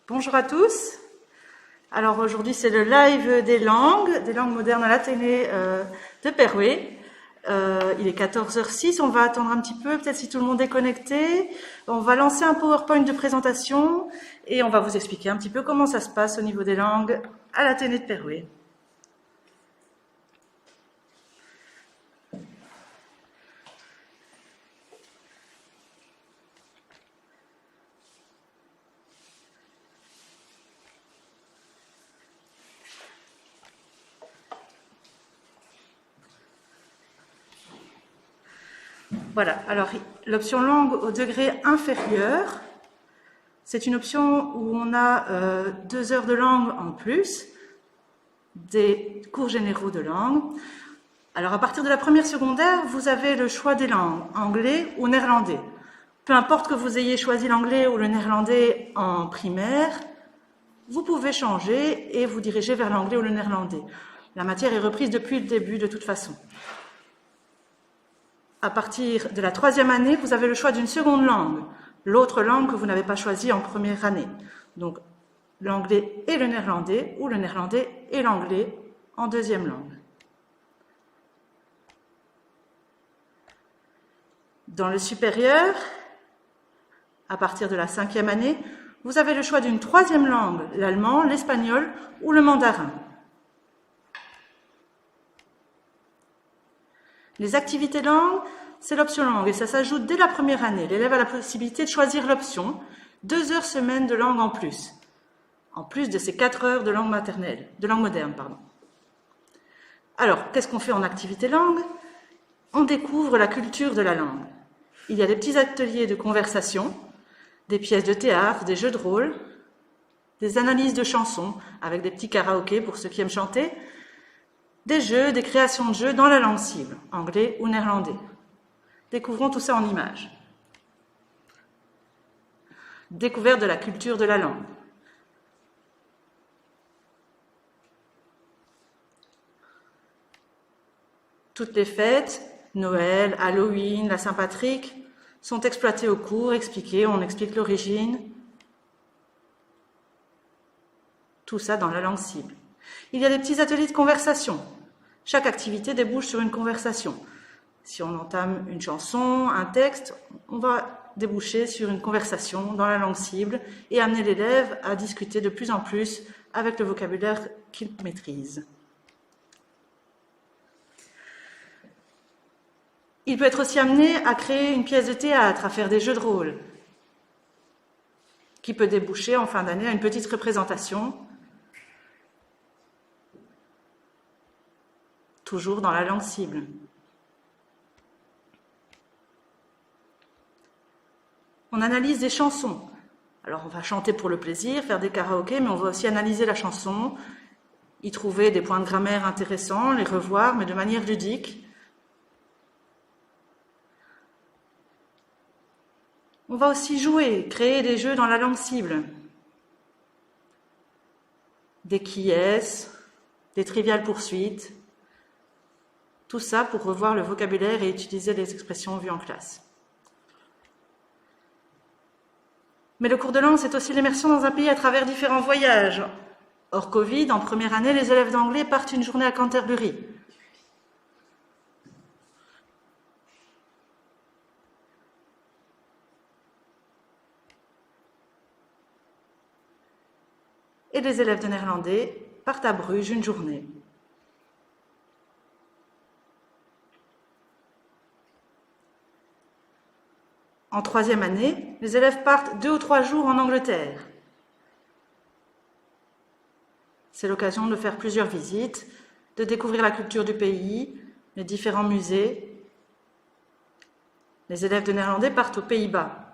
Bonjour à tous. Alors aujourd'hui c'est le live des langues modernes à l'Athénée de Perouet. Il est 14h06, on va attendre un petit peu, peut-être si tout le monde est connecté. On va lancer un PowerPoint de présentation et on va vous expliquer un petit peu comment ça se passe au niveau des langues à l'Athénée de Perouet. Voilà, alors l'option langue au degré inférieur, c'est une option où on a 2 heures de langue en plus, des cours généraux de langue. Alors à partir de la première secondaire, vous avez le choix des langues, anglais ou néerlandais. Peu importe que vous ayez choisi l'anglais ou le néerlandais en primaire, vous pouvez changer et vous diriger vers l'anglais ou le néerlandais. La matière est reprise depuis le début de toute façon. À partir de la 3e année, vous avez le choix d'une seconde langue, l'autre langue que vous n'avez pas choisie en première année. Donc l'anglais et le néerlandais, ou le néerlandais et l'anglais en 2e langue. Dans le supérieur, à partir de la 5e année, vous avez le choix d'une 3e langue, l'allemand, l'espagnol ou le mandarin. Les activités langues, c'est l'option langue et ça s'ajoute dès la première année. L'élève a la possibilité de choisir l'option 2 heures semaine de langue en plus de ses 4 heures de langue maternelle, de langue moderne, pardon. Alors, qu'est-ce qu'on fait en activité langue? On découvre la culture de la langue. Il y a des petits ateliers de conversation, des pièces de théâtre, des jeux de rôle, des analyses de chansons avec des petits karaokés pour ceux qui aiment chanter, des jeux, des créations de jeux dans la langue cible, anglais ou néerlandais. Découvrons tout ça en images. Découverte de la culture de la langue. Toutes les fêtes, Noël, Halloween, la Saint-Patrick, sont exploitées au cours, expliquées, on explique l'origine. Tout ça dans la langue cible. Il y a des petits ateliers de conversation. Chaque activité débouche sur une conversation. Si on entame une chanson, un texte, on va déboucher sur une conversation dans la langue cible et amener l'élève à discuter de plus en plus avec le vocabulaire qu'il maîtrise. Il peut être aussi amené à créer une pièce de théâtre, à faire des jeux de rôle, qui peut déboucher en fin d'année à une petite représentation, toujours dans la langue cible. On analyse des chansons. Alors on va chanter pour le plaisir, faire des karaokés, mais on va aussi analyser la chanson, y trouver des points de grammaire intéressants, les revoir, mais de manière ludique. On va aussi jouer, créer des jeux dans la langue cible. Des qui est-ce, des triviales poursuites. Tout ça pour revoir le vocabulaire et utiliser les expressions vues en classe. Mais le cours de langue, c'est aussi l'immersion dans un pays à travers différents voyages. Hors Covid, en première année, les élèves d'anglais partent une journée à Canterbury. Et les élèves de néerlandais partent à Bruges une journée. En 3e année, les élèves partent 2 ou 3 jours en Angleterre. C'est l'occasion de faire plusieurs visites, de découvrir la culture du pays, les différents musées. Les élèves de néerlandais partent aux Pays-Bas.